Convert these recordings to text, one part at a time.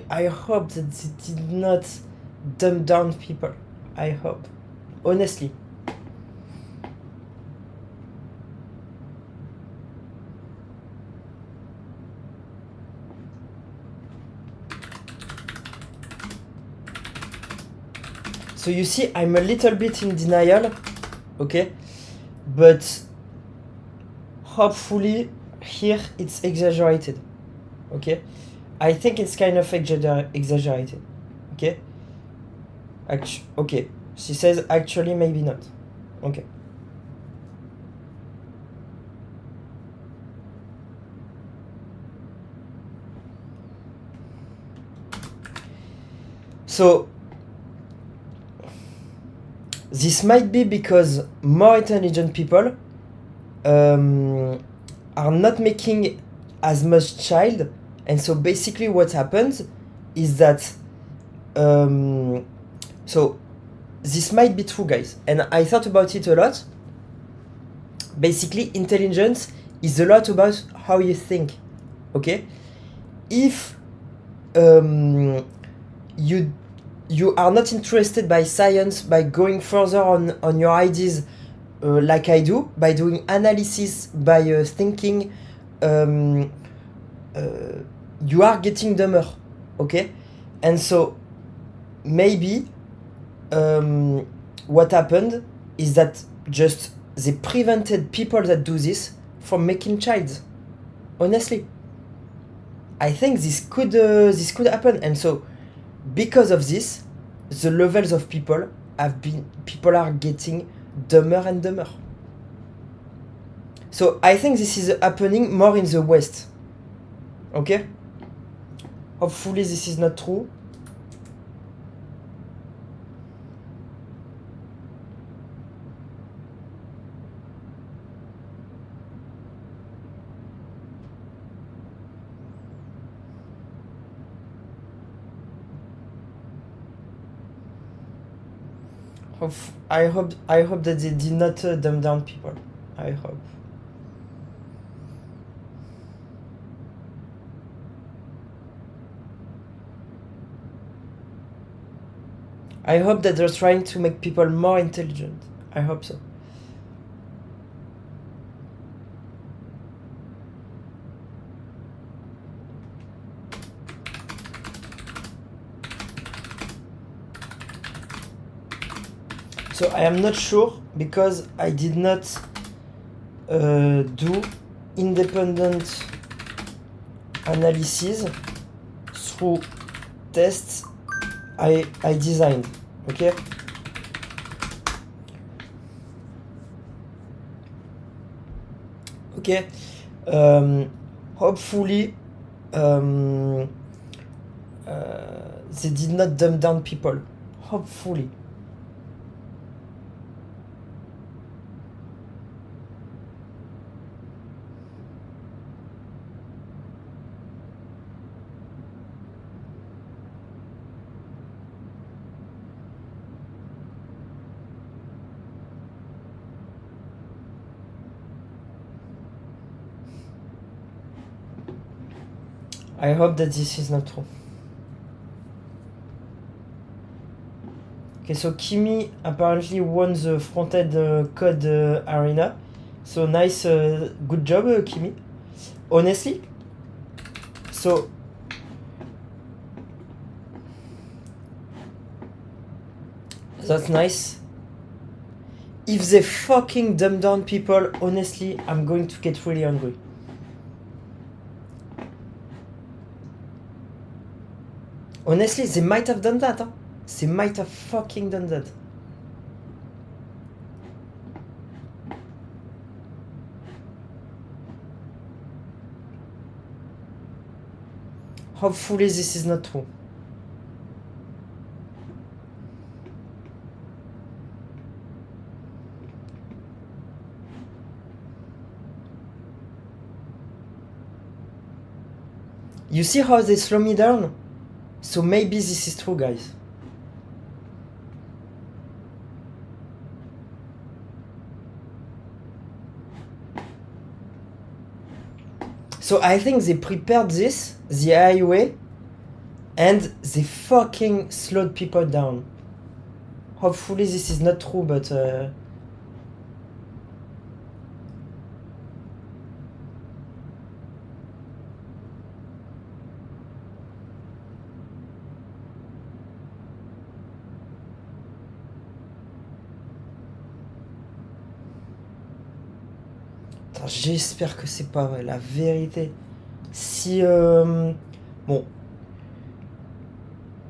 I hope that they did not dumb down people. I hope. Honestly. So you see, I'm a little bit in denial, okay? But hopefully here it's exaggerated, okay? I think it's kind of exaggerated, okay? Okay, she says actually maybe not, okay. So this might be because more intelligent people are not making as much child, and so basically what happens is that so this might be true, guys, and I thought about it a lot. Basically, intelligence is a lot about how you think, okay? If you are not interested by science, by going further on your ideas, like I do, by doing analysis, by thinking, you are getting dumber, okay? And so maybe what happened is that just they prevented people that do this from making child. Honestly, I think this could happen, and so because of this, the levels of people are getting dumber and dumber. So I think this is happening more in the West. Okay? Hopefully this is not true. I hope that they did not dumb down people. I hope. I hope that they're trying to make people more intelligent. I hope so. So I am not sure because I did not do independent analysis through tests I designed, okay? Okay, hopefully they did not dumb down people, hopefully. I hope that this is not true. Okay, so Kimi apparently won the front-end code arena. So nice, good job, Kimi. Honestly. So that's nice. If they fucking dumb down people, honestly, I'm going to get really angry. Honestly, they might have done that, huh? They might have fucking done that. Hopefully this is not true. You see how they slow me down? So maybe this is true, guys. So I think they prepared this the AI way and they fucking slowed people down. Hopefully this is not true, but Attends, j'espère que c'est pas vrai, la vérité. Si bon,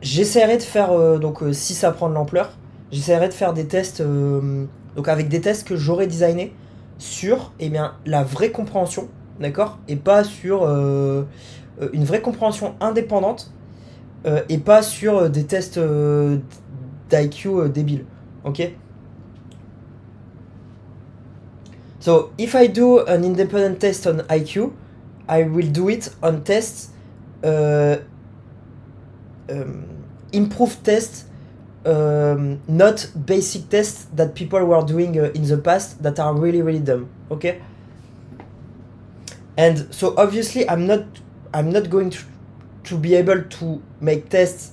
j'essaierai de faire si ça prend de l'ampleur, j'essaierai de faire des tests donc avec des tests que j'aurais designé sur la vraie compréhension, d'accord, et pas sur une vraie compréhension indépendante et pas sur des tests d'IQ débiles, ok. So if I do an independent test on IQ, I will do it on tests, improved tests, not basic tests that people were doing in the past that are really, really dumb. Okay. And so obviously I'm not going to be able to make tests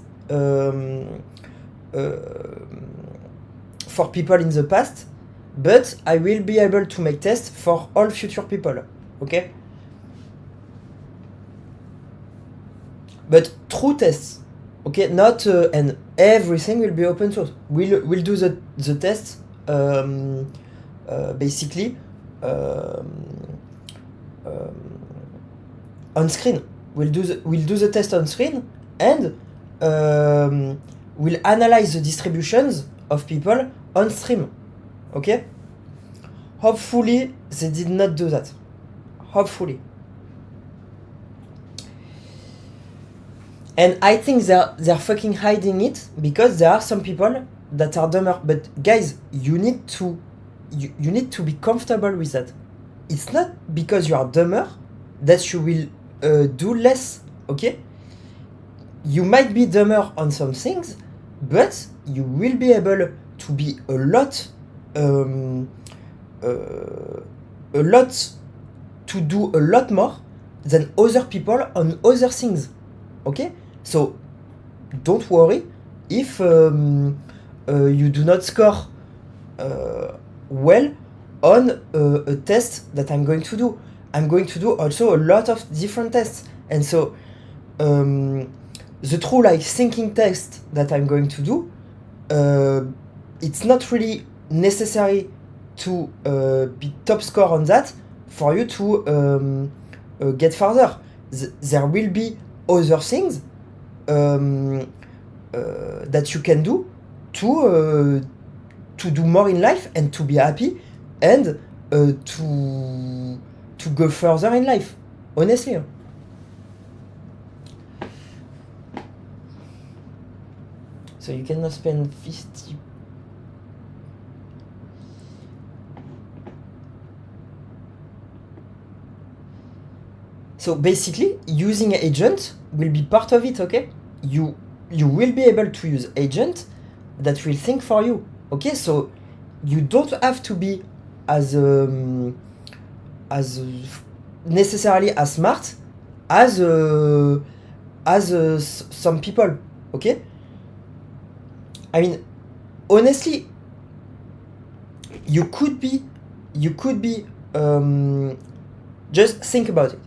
for people in the past, but I will be able to make tests for all future people. Okay. But true tests, okay, not and everything will be open source. We'll do the tests basically on screen. We'll do the test on screen, and we'll analyze the distributions of people on stream. Okay. Hopefully they did not do that. Hopefully. And I think they're fucking hiding it because there are some people that are dumber. But guys, you need to be comfortable with that. It's not because you are dumber that you will do less. Okay? You might be dumber on some things, but you will be able to be a lot to do a lot more than other people on other things. Okay? So don't worry if you do not score well on a test that I'm going to do. I'm going to do also a lot of different tests, and so the true thinking test that I'm going to do, it's not really necessary to be top score on that for you to get further. There will be other things that you can do to do more in life and to be happy and to go further in life, honestly. So you cannot spend 50. So basically, using agent will be part of it, okay? You will be able to use agent that will think for you, okay? So you don't have to be as necessarily as smart as some people, okay? I mean, honestly, you could be just think about it.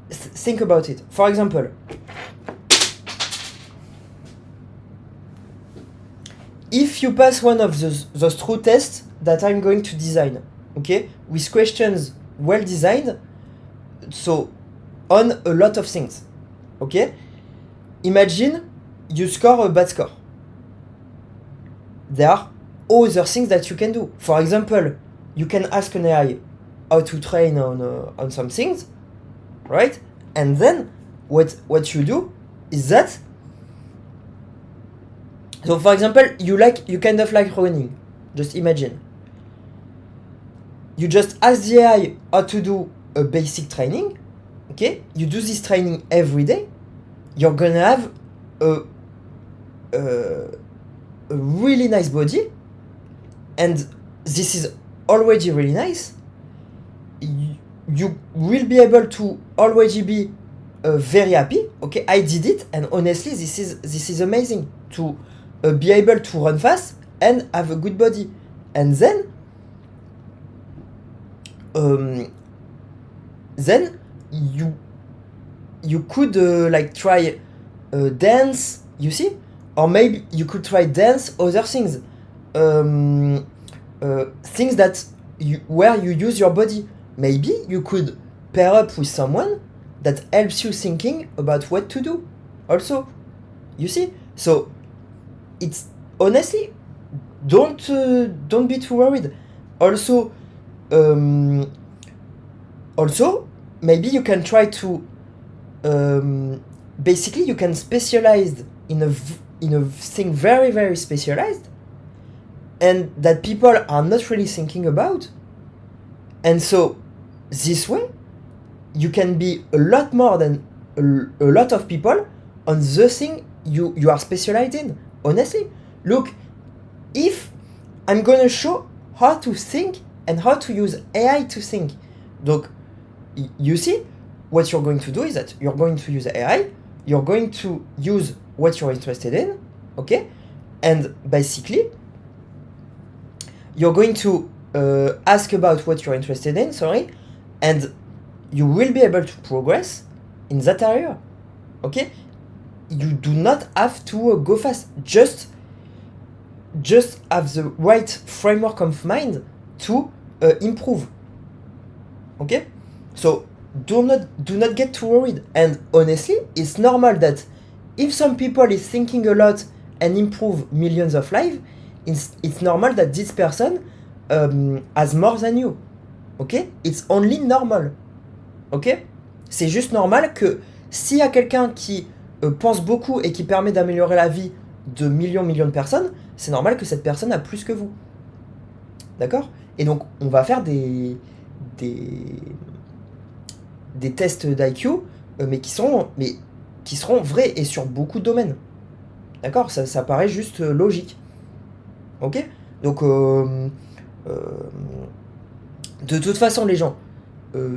Think about it. For example, if you pass one of those true tests that I'm going to design, okay, with questions well designed, so on a lot of things, okay, imagine you score a bad score. There are other things that you can do. For example, you can ask an AI how to train on some things, right? And then what you do is that, so for example, you kind of like running. Just imagine. You just ask the AI how to do a basic training, okay? You do this training every day. You're gonna have a really nice body, and this is already really nice. You will be able to already be very happy. Okay, I did it, and honestly, this is amazing to be able to run fast and have a good body. And then you could like try dance, you see, or maybe you could try dance other things, things that where you use your body. Maybe you could pair up with someone that helps you thinking about what to do also, you see. So it's honestly, don't be too worried. Also maybe you can try to basically you can specialize in a thing very very specialized and that people are not really thinking about, and so this way you can be a lot more than a lot of people on the thing you are specialized in. Honestly, look, if I'm gonna show how to think and how to use AI to think, donc you see, what you're going to do is that you're going to use AI, you're going to use what you're interested in, okay, and basically you're going to ask about what you're interested in, sorry, and you will be able to progress in that area, okay. You do not have to go fast, just have the right framework of mind to improve, okay. So do not get too worried, and honestly it's normal that if some people is thinking a lot and improve millions of lives, it's normal that this person has more than you, ok. It's only normal, ok. C'est juste normal que s'il y a quelqu'un qui pense beaucoup et qui permet d'améliorer la vie de millions de personnes, c'est normal que cette personne a plus que vous, d'accord. Et donc on va faire des tests d'IQ, mais qui seront vrais et sur beaucoup de domaines, d'accord. Ça paraît juste logique, ok. Donc de toute façon les gens,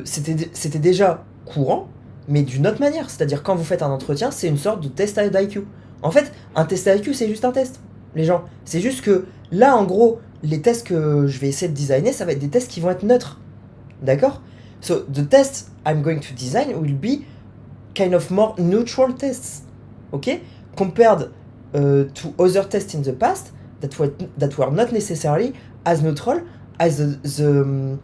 c'était déjà courant, mais d'une autre manière, c'est-à-dire quand vous faites un entretien, c'est une sorte de test d'IQ. En fait, un test d'IQ, c'est juste un test, les gens. C'est juste que là, en gros, les tests que je vais essayer de designer, ça va être des tests qui vont être neutres, d'accord. So the tests I'm going to design will be kind of more neutral tests, okay, compared to other tests in the past that were not necessarily as neutral as the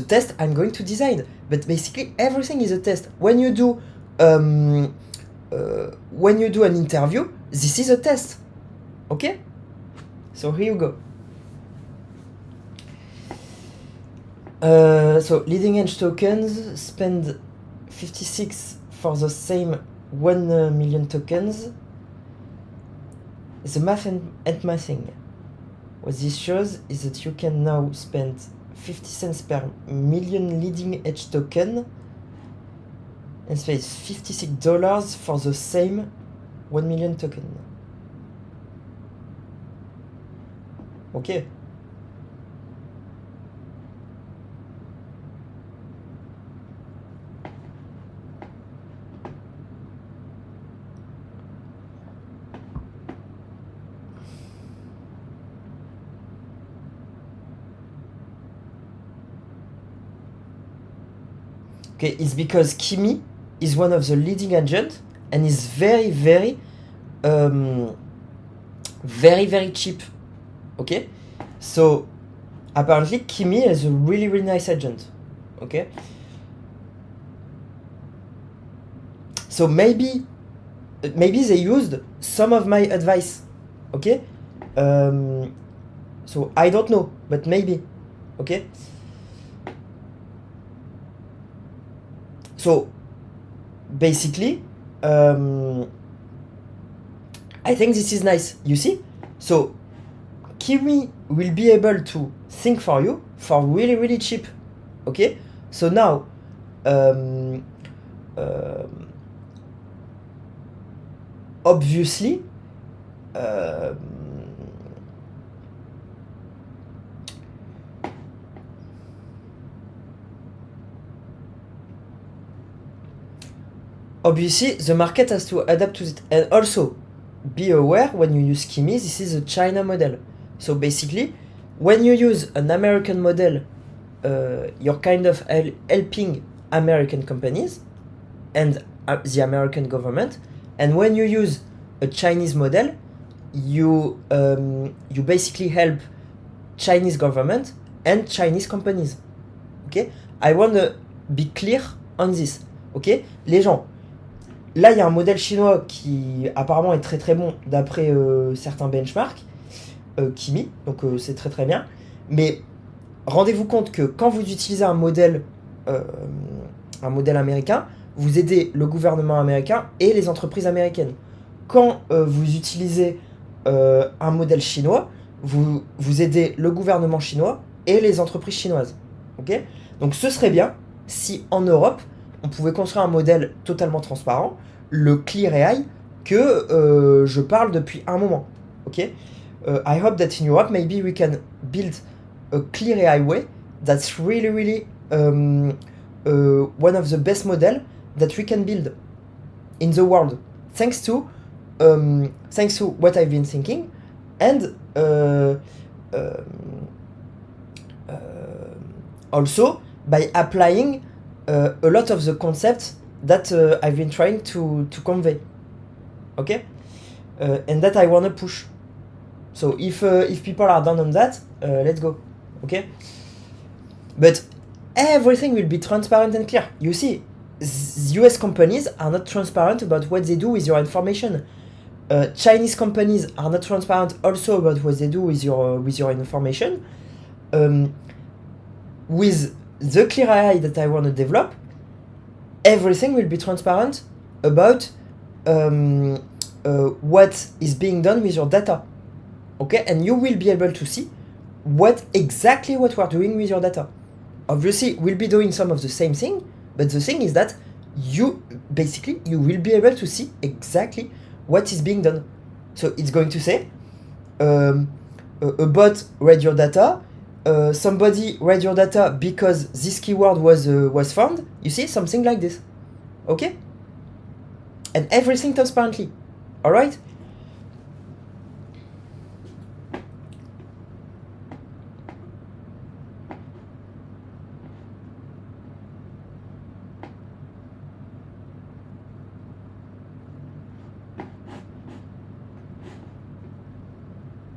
test I'm going to design. But basically everything is a test. When you do an interview, this is a test, okay. So here you go. So leading edge tokens spend 56 for the same 1 million tokens. The math and mathing. What this shows is that you can now spend 50 cents per million leading edge token and spend $56 for the same 1 million token. Okay. Okay, it's because Kimi is one of the leading agents and is very cheap. Okay, so apparently Kimi is a really nice agent. Okay, so maybe they used some of my advice. Okay, so I don't know, but maybe. Okay. So basically, I think this is nice, you see? So Kimi will be able to think for you for really cheap, okay? So now, obviously, obviously the market has to adapt to it. And also, be aware when you use Kimi, this is a China model. So basically, when you use an American model, you're kind of helping American companies and the American government. And when you use a Chinese model, you basically help Chinese government and Chinese companies. Ok? I want to be clear on this. Ok? Les gens, là il y a un modèle chinois qui apparemment est très très bon d'après certains benchmarks, Kimi, donc c'est très très bien. Mais rendez-vous compte que quand vous utilisez un modèle américain, vous aidez le gouvernement américain et les entreprises américaines. Quand vous utilisez un modèle chinois, vous aidez le gouvernement chinois et les entreprises chinoises. Ok? Donc ce serait bien si en Europe, on pouvait construire un modèle totalement transparent, le Clear AI, que je parle depuis un moment. Ok? I hope that in Europe, maybe we can build a Clear AI way that's really, really one of the best model that we can build in the world, thanks to what I've been thinking, and also by applying a lot of the concepts that I've been trying to convey. Okay, and that I wanna push. So if people are down on that, let's go. Okay, but everything will be transparent and clear. You see, US companies are not transparent about what they do with your information. Chinese companies are not transparent also about what they do with your information. With the Clear AI that I want to develop, everything will be transparent about what is being done with your data. Okay, and you will be able to see what we're doing with your data. Obviously, we'll be doing some of the same thing, but the thing is that you will be able to see exactly what is being done. So it's going to say a bot read your data, somebody read your data because this keyword was found. You see, something like this. Okay, and everything transparently. All right.